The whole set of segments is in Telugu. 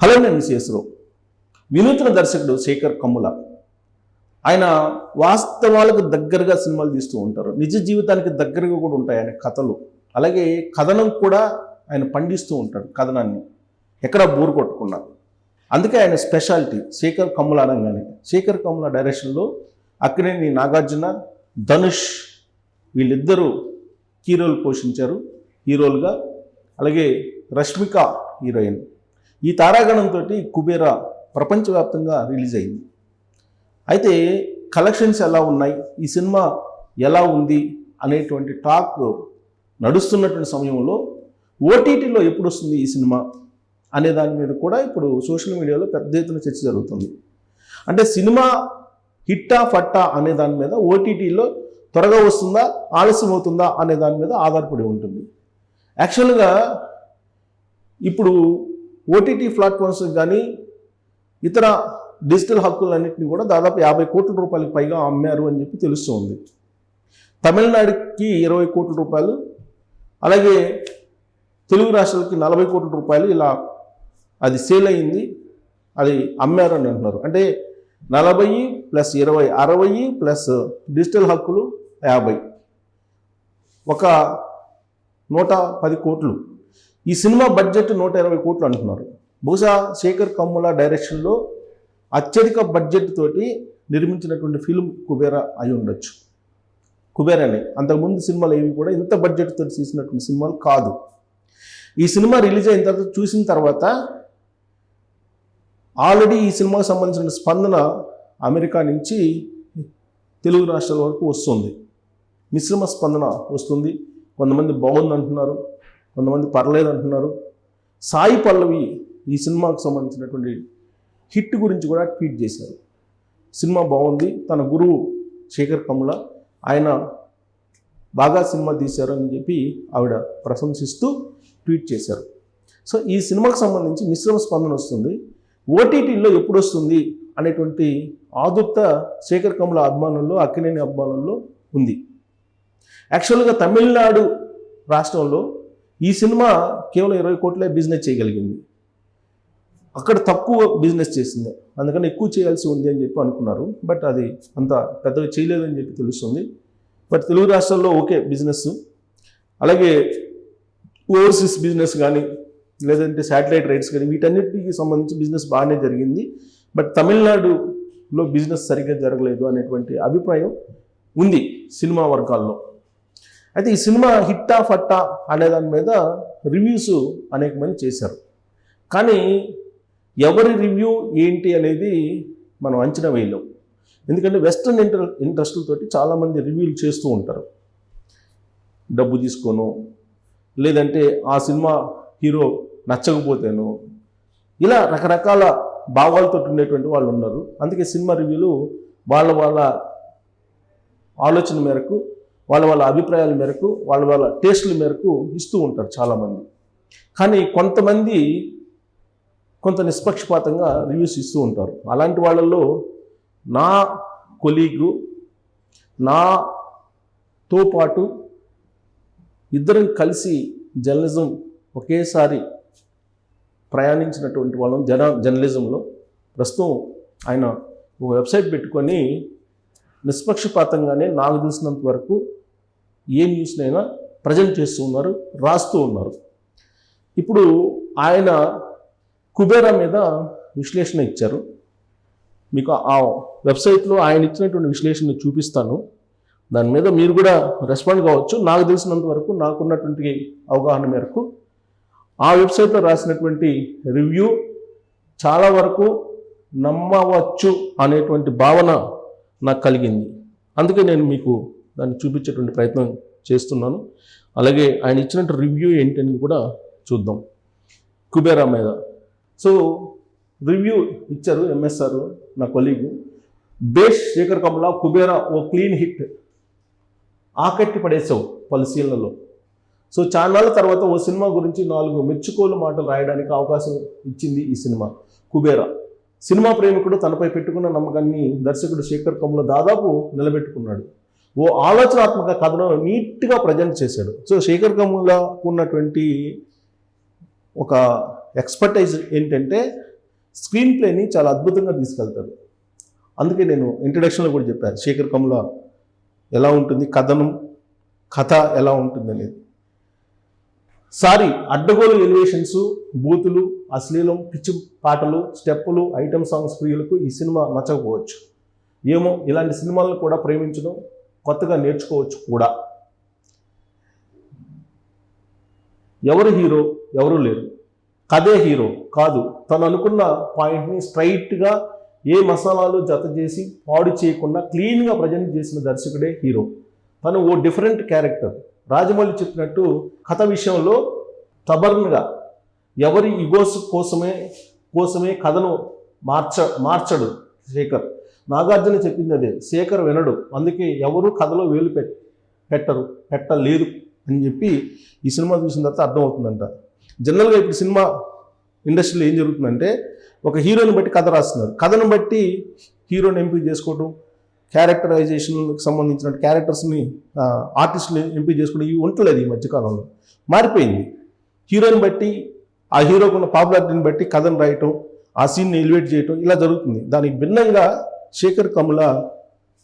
హలో, నేను సిఎస్రావు. వినూత్న దర్శకుడు శేఖర్ కమ్ముల. ఆయన వాస్తవాలకు దగ్గరగా సినిమాలు తీస్తూ ఉంటారు. నిజ జీవితానికి దగ్గరగా కూడా ఉంటాయి ఆయన కథలు. అలాగే కథనం కూడా ఆయన పండిస్తూ ఉంటాడు. కథనాన్ని ఎక్కడ బోరు కొట్టకుండా. అందుకే ఆయన స్పెషాలిటీ శేఖర్ కమ్ముల అనగానే. శేఖర్ కమ్ముల డైరెక్షన్లో అక్కినేని నాగార్జున, ధనుష్ వీళ్ళిద్దరూ హీరోలు పోషించారు హీరోలుగా. అలాగే రష్మిక హీరోయిన్. ఈ తారాగణంతో కుబేరా ప్రపంచవ్యాప్తంగా రిలీజ్ అయింది. అయితే కలెక్షన్స్ ఎలా ఉన్నాయి, ఈ సినిమా ఎలా ఉంది అనేటువంటి టాక్ నడుస్తున్నటువంటి సమయంలో ఓటీటీలో ఎప్పుడు వస్తుంది ఈ సినిమా అనే దాని మీద కూడా ఇప్పుడు సోషల్ మీడియాలో పెద్ద ఎత్తున చర్చ జరుగుతుంది. అంటే సినిమా హిట్టా ఫట్టా అనే దాని మీద ఓటీటీలో త్వరగా వస్తుందా ఆలస్యం అవుతుందా అనే దాని మీద ఆధారపడి ఉంటుంది. యాక్చువల్గా ఇప్పుడు ఓటీటీ ప్లాట్ఫామ్స్ కానీ ఇతర డిజిటల్ హక్కులన్నింటినీ కూడా దాదాపు 50 కోట్ల రూపాయలకు పైగా అమ్మారు అని చెప్పి తెలుస్తుంది. తమిళనాడుకి 20 కోట్ల రూపాయలు, అలాగే తెలుగు రాష్ట్రాలకి 40 కోట్ల రూపాయలు ఇలా అది సేల్ అయింది, అది అమ్మారు అని అంటున్నారు. అంటే 40 + 20 60 ప్లస్ డిజిటల్ హక్కులు 50, ఒక 110 కోట్లు. ఈ సినిమా బడ్జెట్ 120 కోట్లు అంటున్నారు. బహుశా శేఖర్ కమ్ముల డైరెక్షన్లో అత్యధిక బడ్జెట్ తోటి నిర్మించినటువంటి ఫిల్మ్ కుబేరా అయి ఉండొచ్చు. కుబేరానే. అంతకుముందు సినిమాలు ఏవి కూడా ఇంత బడ్జెట్ తోటి తీసినటువంటి సినిమాలు కాదు. ఈ సినిమా రిలీజ్ అయిన తర్వాత చూసిన తర్వాత ఆల్రెడీ ఈ సినిమాకు సంబంధించిన స్పందన అమెరికా నుంచి తెలుగు రాష్ట్రాల వరకు వస్తుంది. మిశ్రమ స్పందన వస్తుంది. కొంతమంది బాగుంది అంటున్నారు, కొంతమంది పర్లేదు అంటున్నారు. సాయి పల్లవి ఈ సినిమాకు సంబంధించినటువంటి హిట్ గురించి కూడా ట్వీట్ చేశారు. సినిమా బాగుంది, తన గురువు శేఖర్ కమ్ముల ఆయన బాగా సినిమా తీశారు అని చెప్పి ఆవిడ ప్రశంసిస్తూ ట్వీట్ చేశారు. సో ఈ సినిమాకు సంబంధించి మిశ్రమ స్పందన వస్తుంది. ఓటీటీలో ఎప్పుడు వస్తుంది అనేటువంటి ఆదుర్త శేఖర్ కమ్ముల అభిమానుల్లో, అక్కినేని అభిమానుల్లో ఉంది. యాక్చువల్గా తమిళనాడు రాష్ట్రంలో ఈ సినిమా కేవలం 20 కోట్లే బిజినెస్ చేయగలిగింది. అక్కడ తక్కువ బిజినెస్ చేసింది, అందుకని ఎక్కువ చేయాల్సి ఉంది అని చెప్పి అనుకున్నారు. బట్ అది అంత పెద్దగా చేయలేదని చెప్పి తెలుస్తుంది. బట్ తెలుగు రాష్ట్రాల్లో ఓకే బిజినెస్, అలాగే ఓవర్సీస్ బిజినెస్ కానీ లేదంటే శాటిలైట్ రైట్స్ కానీ వీటన్నిటికి సంబంధించి బిజినెస్ బాగానే జరిగింది. బట్ తమిళనాడులో బిజినెస్ సరిగ్గా జరగలేదు అనేటువంటి అభిప్రాయం ఉంది సినిమా వర్గాల్లో. అయితే ఈ సినిమా హిట్టా ఫట్టా అనే దాని మీద రివ్యూస్ అనేక మంది చేశారు. కానీ ఎవరి రివ్యూ ఏంటి అనేది మనం అంచనా వేయలేం. ఎందుకంటే వెస్ట్రన్ ఇంట్రెస్ట్లతోటి చాలామంది రివ్యూలు చేస్తూ ఉంటారు. డబ్బు తీసుకోను, లేదంటే ఆ సినిమా హీరో నచ్చకపోతేను, ఇలా రకరకాల భావాలతో ఉండేటువంటి వాళ్ళు ఉన్నారు. అందుకే సినిమా రివ్యూలు వాళ్ళ ఆలోచన మేరకు, వాళ్ళ అభిప్రాయాల మేరకు, వాళ్ళ టేస్టుల మేరకు ఇస్తూ ఉంటారు చాలామంది. కానీ కొంతమంది కొంత నిష్పక్షపాతంగా రివ్యూస్ ఇస్తూ ఉంటారు. అలాంటి వాళ్ళల్లో నా కొలీగు, నాతో పాటు ఇద్దరం కలిసి జర్నలిజం ఒకేసారి ప్రయాణించినటువంటి వాళ్ళం జర్నలిజంలో. ప్రస్తుతం ఆయన ఒక వెబ్సైట్ పెట్టుకొని నిష్పక్షపాతంగానే నాకు తెలిసినంత వరకు ఏ న్యూస్నైనా ప్రజెంట్ చేస్తూ ఉన్నారు, రాస్తూ ఉన్నారు. ఇప్పుడు ఆయన కుబేరా మీద విశ్లేషణ ఇచ్చారు. మీకు ఆ వెబ్సైట్లో ఆయన ఇచ్చినటువంటి విశ్లేషణ చూపిస్తాను. దాని మీద మీరు కూడా రెస్పాండ్ కావచ్చు. నాకు తెలిసినంత వరకు, నాకున్నటువంటి అవగాహన మేరకు ఆ వెబ్సైట్లో రాసినటువంటి రివ్యూ చాలా వరకు నమ్మవచ్చు అనేటువంటి భావన నాకు కలిగింది. అందుకే నేను మీకు దాన్ని చూపించేటువంటి ప్రయత్నం చేస్తున్నాను. అలాగే ఆయన ఇచ్చినట్టు రివ్యూ ఏంటని కూడా చూద్దాం కుబేరా మీద. సో రివ్యూ ఇచ్చారు ఎంఎస్ఆర్, నా కొలీగ్. బేష్ శేఖర్ కమ్ముల, కుబేరా ఓ క్లీన్ హిట్, ఆకట్టి పడేసావు పరిశీలనలో. సో చాన్నాళ్ళ తర్వాత ఓ సినిమా గురించి 4 మెచ్చుకోలు మాటలు రాయడానికి అవకాశం ఇచ్చింది ఈ సినిమా కుబేరా. సినిమా ప్రేమికుడు తనపై పెట్టుకున్న నమ్మకాన్ని దర్శకుడు శేఖర్ కమ్ముల దాదాపు నిలబెట్టుకున్నాడు. ఓ ఆలోచనాత్మక కథను నీట్గా ప్రజెంట్ చేశాడు. సో శేఖర్ కమ్ముల ఉన్నటువంటి ఒక ఎక్స్పర్టైజ్ ఏంటంటే స్క్రీన్ ప్లేని చాలా అద్భుతంగా తీసుకెళ్తారు. అందుకే నేను ఇంట్రడక్షన్లో కూడా చెప్పాను శేఖర్ కమ్ల ఎలా ఉంటుంది, కథ ఎలా ఉంటుంది అనేది. అడ్డగోలు ఎలివేషన్స్, బూతులు, అశ్లీలం, పిచ్చి పాటలు, స్టెప్పులు, ఐటమ్ సాంగ్స్ ప్రియులకు ఈ సినిమా నచ్చకపోవచ్చు. ఏమో, ఇలాంటి సినిమాలను కూడా ప్రేమించడం, కొత్తగా నేర్చుకోవచ్చు కూడా. ఎవరు హీరో, ఎవరు లేరు, కథే హీరో కాదు. తను అనుకున్న పాయింట్ని స్ట్రైట్గా ఏ మసాలాలు జత చేసి పాడు చేయకుండా క్లీన్గా ప్రజెంట్ చేసిన దర్శకుడే హీరో. తను ఓ డిఫరెంట్ క్యారెక్టర్. రాజమౌళి చెప్పినట్టు కథ విషయంలో స్టబర్న్గా ఎవరి ఇగోస్ కోసమే కథను మార్చడు శేఖర్. నాగార్జున చెప్పింది అదే, శేఖర్ వినడు, అందుకే ఎవరు కథలో వేలు పెట్టలేదు అని చెప్పి ఈ సినిమా చూసిన తర్వాత అర్థమవుతుందంట. జనరల్గా ఇప్పుడు సినిమా ఇండస్ట్రీలో ఏం జరుగుతుందంటే, ఒక హీరోని బట్టి కథ రాస్తున్నారు, కథను బట్టి హీరోని ఎంపిక చేసుకోవడం, క్యారెక్టరైజేషన్కి సంబంధించిన క్యారెక్టర్స్ని ఆర్టిస్టులు ఎంపిక చేసుకోవడం ఇవి ఉండలేదు. ఈ మధ్యకాలంలో మారిపోయింది. హీరోని బట్టి, ఆ హీరోకున్న పాపులారిటీని బట్టి కథను రాయటం, ఆ సీన్ని ఎలివేట్ చేయటం ఇలా జరుగుతుంది. దానికి భిన్నంగా శేఖర్ కమ్ల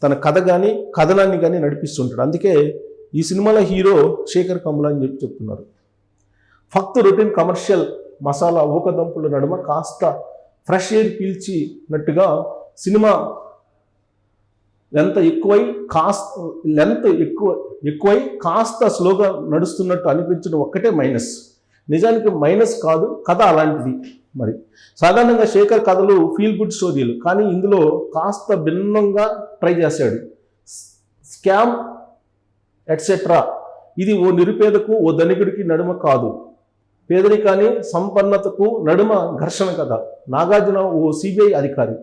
తన కథ కానీ కథనాన్ని కానీ నడిపిస్తుంటాడు. అందుకే ఈ సినిమాలో హీరో శేఖర్ కమ్ల అని చెప్తున్నారు. ఫక్త్ రొటీన్ కమర్షియల్ మసాలా ఊకదంపుల నడుమ కాస్త ఫ్రెష్ ఎయిర్ పీల్చినట్టుగా సినిమా లెంత్ ఎక్కువై కాస్త స్లోగా నడుస్తున్నట్టు అనిపించడం ఒక్కటే మైనస్. నిజానికి మైనస్ కాదు, కథ అలాంటిది. మరి సాధారణంగా శేఖర్ కథలు ఫీల్ గుడ్ స్టోరీలు, కానీ ఇందులో కాస్త భిన్నంగా ట్రై చేశాడు. Scam etcetera. ఇది ఓ నిరుపేదకు ఓ ధనికుడికి నడుమ కాదు, పేదరికాన్ని సంపన్నతకు నడుమ ఘర్షణ కథ. నాగార్జున ఓ సిబిఐ అధికారి,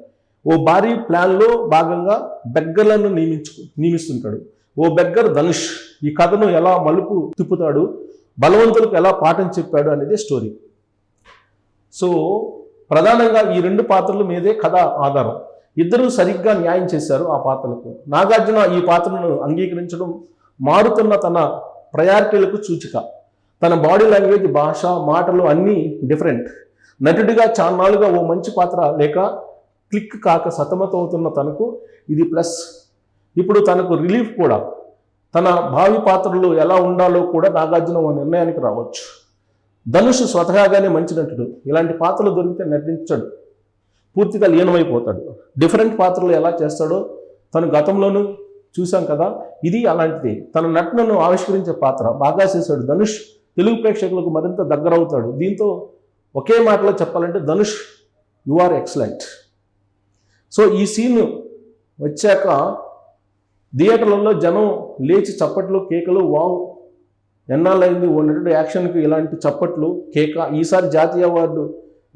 ఓ భారీ ప్లాన్లో భాగంగా బెగ్గర్లను నియమిస్తుంటాడు. ఓ బెగ్గర్ ధనుష్ ఈ కథను ఎలా మలుపు తిప్పుతాడు, బలవంతులకు ఎలా పాఠం చెప్పాడు అనేది స్టోరీ. సో ప్రధానంగా ఈ రెండు పాత్రల మీదే కథ ఆధారం. ఇద్దరూ సరిగ్గా న్యాయం చేశారు ఆ పాత్రలకు. నాగార్జున ఈ పాత్రను అంగీకరించడం మారుతున్న తన ప్రయారిటీలకు సూచిక. తన బాడీ లాంగ్వేజ్, భాష, మాటలు అన్నీ డిఫరెంట్. నటుడిగా చాన్నాళ్ళుగా ఓ మంచి పాత్ర లేక క్లిక్ కాక సతమతమవుతున్న తనకు ఇది ప్లస్. ఇప్పుడు తనకు రిలీఫ్ కూడా. తన భావి పాత్రలు ఎలా ఉండాలో కూడా నాగార్జున ఓ నిర్ణయానికి రావచ్చు. ధనుష్ స్వతహాగానే మంచి నటుడు. ఇలాంటి పాత్రలు దొరికితే నటించడు, పూర్తిగా లీనమైపోతాడు. డిఫరెంట్ పాత్రలు ఎలా చేస్తాడో తను గతంలోనూ చూశాం కదా, ఇది అలాంటిది. తన నటనను ఆవిష్కరించే పాత్ర బాగా చేశాడు ధనుష్. తెలుగు ప్రేక్షకులకు మరింత దగ్గరవుతాడు. దీంతో ఒకే మాటలో చెప్పాలంటే Dhanush you are excellent. So ఈ సీన్ వచ్చాక థియేటర్లలో జనం లేచి చప్పట్లు, కేకలు. వావ్, ఎన్నాళ్ళైంది ఓ నటుడు యాక్షన్కి ఇలాంటి చప్పట్లు, కేక. ఈసారి జాతీయ అవార్డు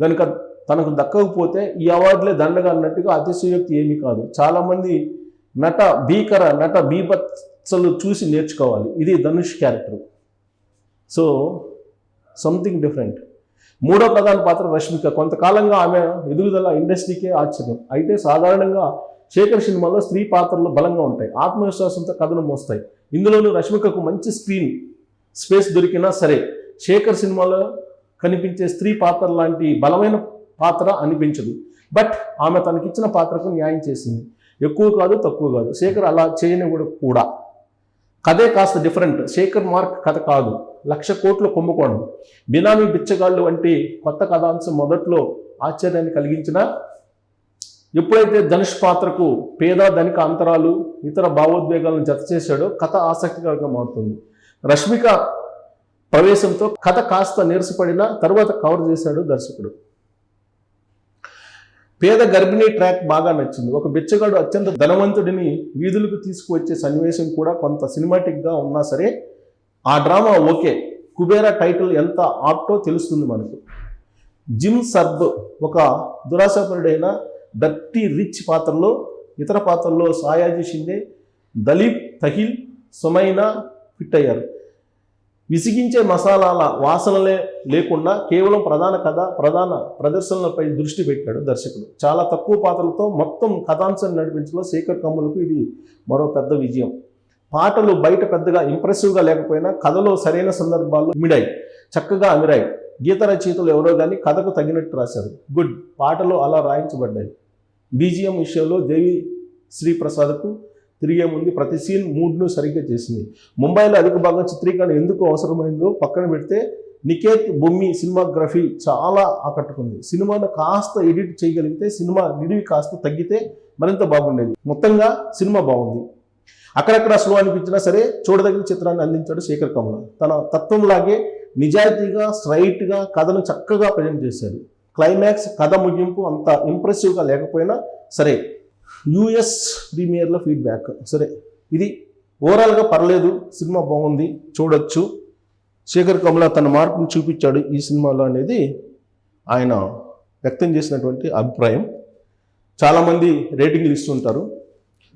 కనుక తనకు దక్కకపోతే ఈ అవార్డులే దండగా అన్నట్టుగా అతిశయోక్తి ఏమీ కాదు. చాలామంది నట బీభత్సలు చూసి నేర్చుకోవాలి. ఇది Dhanush character. So something different. మూడో ప్రధాన పాత్ర రష్మిక. కొంతకాలంగా ఆమె ఎదుగుదల ఇండస్ట్రీకే ఆశ్చర్యం. అయితే సాధారణంగా శేఖర్ సినిమాలో స్త్రీ పాత్రలు బలంగా ఉంటాయి, ఆత్మవిశ్వాసంతో కథను మోస్తాయి. ఇందులోనూ రష్మికకు మంచి స్క్రీన్ స్పేస్ దొరికినా సరే శేఖర్ సినిమాలో కనిపించే స్త్రీ పాత్ర లాంటి బలమైన పాత్ర అనిపించదు. బట్ ఆమె తనకిచ్చిన పాత్రకు న్యాయం చేసింది. ఎక్కువ కాదు, తక్కువ కాదు. శేఖర్ అలా చేయనివ్వడు కూడా. కథే కాస్త డిఫరెంట్. శేఖర్ మార్క్ కథ కాదు, 1,00,000 కోట్లు కుంభకోణం, బినామీ బిచ్చగాళ్ళు వంటి కొత్త కథాంశం మొదట్లో ఆశ్చర్యాన్ని కలిగించిన ఎప్పుడైతే ధనుష్ పాత్రకు పేద ధనిక అంతరాలు, ఇతర భావోద్వేగాలను జత చేశాడో కథ ఆసక్తికరంగా మారుతుంది. రష్మిక ప్రవేశంతో కథ కాస్త నీరసపడిన తర్వాత కవర్ చేశాడు దర్శకుడు. పేద గర్భిణీ ట్రాక్ బాగా నచ్చింది. ఒక బిచ్చగాడు అత్యంత ధనవంతుడిని వీధులకు తీసుకువచ్చే సన్నివేశం కూడా కొంత సినిమాటిక్గా ఉన్నా సరే ఆ డ్రామా ఓకే. కుబేరా టైటిల్ ఎంత ఆప్టో తెలుస్తుంది మనకు. జిమ్ సర్బ్ ఒక దురాశాపరుడైన డర్టీ రిచ్ పాత్రలో, ఇతర పాత్రల్లో సాయాజీ షిండే, దలీప్ తహిల్, సుమైనా ఫిట్ అయ్యారు. విసిగించే మసాలాల వాసనలే లేకుండా కేవలం ప్రధాన కథ, ప్రధాన ప్రదర్శనలపై దృష్టి పెట్టాడు దర్శకుడు. చాలా తక్కువ పాత్రలతో మొత్తం కథాంశాన్ని నడిపించడంలో శేఖర్ కమ్ములకు ఇది మరో పెద్ద విజయం. పాటలు బయట పెద్దగా ఇంప్రెసివ్గా లేకపోయినా కథలో సరైన సందర్భాల్లో చక్కగా అమిరాయి. గీత రచయితలు ఎవరో కానీ కథకు తగినట్టు రాశారు. గుడ్. పాటలు అలా రాయించబడ్డాయి. బీజిఎం విషయంలో దేవి శ్రీ ప్రసాద్కు తిరిగే ముందు ప్రతి సీన్ మూడ్ను సరిగ్గా చేసింది. ముంబైలో అధిక భాగం చిత్రీకరణ ఎందుకు అవసరమైందో పక్కన పెడితే నికేత్ బొమ్మి సినిమాగ్రఫీ చాలా ఆకట్టుకుంది. సినిమాను కాస్త ఎడిట్ చేయగలిగితే, సినిమా నిడివి కాస్త తగ్గితే మరింత బాగుండేది. మొత్తంగా సినిమా బాగుంది. అక్కడక్కడ స్లో అనిపించినా సరే చూడదగిన చిత్రాన్ని అందించాడు శేఖర్ కమల. తన తత్వంలాగే నిజాయితీగా స్ట్రైట్గా కథను చక్కగా ప్రజెంట్ చేశాడు. క్లైమాక్స్, కథ ముగింపు అంత ఇంప్రెసివ్గా లేకపోయినా సరే. యూఎస్ ప్రీమియర్లో ఫీడ్బ్యాక్ సరే, ఇది ఓవరాల్గా పర్లేదు, సినిమా బాగుంది, చూడొచ్చు. శేఖర్ కమల తన మార్పును చూపించాడు ఈ సినిమాలో అనేది ఆయన వ్యక్తం చేసినటువంటి అభిప్రాయం. చాలామంది రేటింగ్లు ఇస్తుంటారు.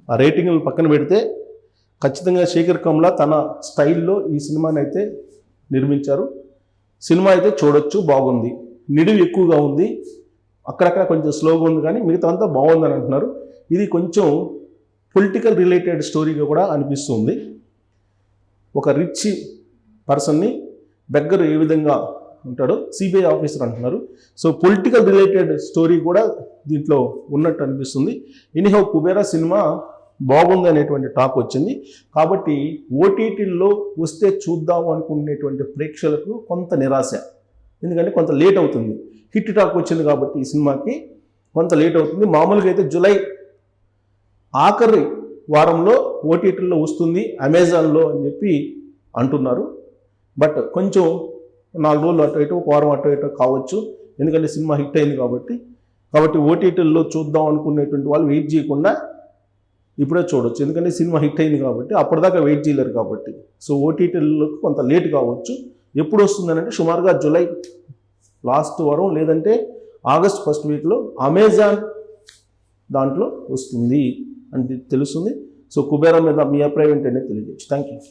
ఆ రేటింగ్లు పక్కన పెడితే ఖచ్చితంగా శేఖర్ కమల తన స్టైల్లో ఈ సినిమాని అయితే నిర్మించారు. సినిమా అయితే చూడొచ్చు, బాగుంది. నిడివి ఎక్కువగా ఉంది, అక్కడక్కడ కొంచెం స్లోగా ఉంది, కానీ మిగతా అంతా బాగుందని అంటున్నారు. ఇది కొంచెం పొలిటికల్ రిలేటెడ్ స్టోరీగా కూడా అనిపిస్తుంది. ఒక రిచ్ పర్సన్ని బెగ్గర్ ఏ విధంగా ఉంటాడో సిబిఐ ఆఫీసర్ అంటున్నారు. సో పొలిటికల్ రిలేటెడ్ స్టోరీ కూడా దీంట్లో ఉన్నట్టు అనిపిస్తుంది. ఎనీహౌ కుబేరా సినిమా బాగుంది అనేటువంటి టాక్ వచ్చింది. కాబట్టి ఓటీటీల్లో వస్తే చూద్దాము అనుకునేటువంటి ప్రేక్షకులకు కొంత నిరాశ. ఎందుకంటే కొంత లేట్ అవుతుంది. హిట్ టాక్ వచ్చింది కాబట్టి ఈ సినిమాకి కొంత లేట్ అవుతుంది. మామూలుగా అయితే జూలై ఆఖరి వారంలో ఓటీటీల్లో వస్తుంది అమెజాన్లో అని చెప్పి అంటున్నారు. బట్ కొంచెం 4 రోజులు అటు ఇటు, ఒక వారం అటు ఇటు కావచ్చు. ఎందుకంటే సినిమా హిట్ అయింది కాబట్టి ఓటీటీల్లో చూద్దాం అనుకునేటువంటి వాళ్ళు వెయిట్ చేయకుండా ఇప్పుడే చూడొచ్చు. ఎందుకంటే సినిమా హిట్ అయింది కాబట్టి అప్పటిదాకా వెయిట్ చేయలేరు కాబట్టి. సో ఓటీటీల్లో కొంత లేట్ కావచ్చు. ఎప్పుడు వస్తుందనంటే సుమారుగా జూలై లాస్ట్ వారం లేదంటే ఆగస్ట్ ఫస్ట్ వీక్లో అమెజాన్ దాంట్లో వస్తుంది అని తెలుస్తుంది. సో కుబేరా మీద మీ అభిప్రాయం ఏంటనేది తెలియజేయచ్చు. Thank you.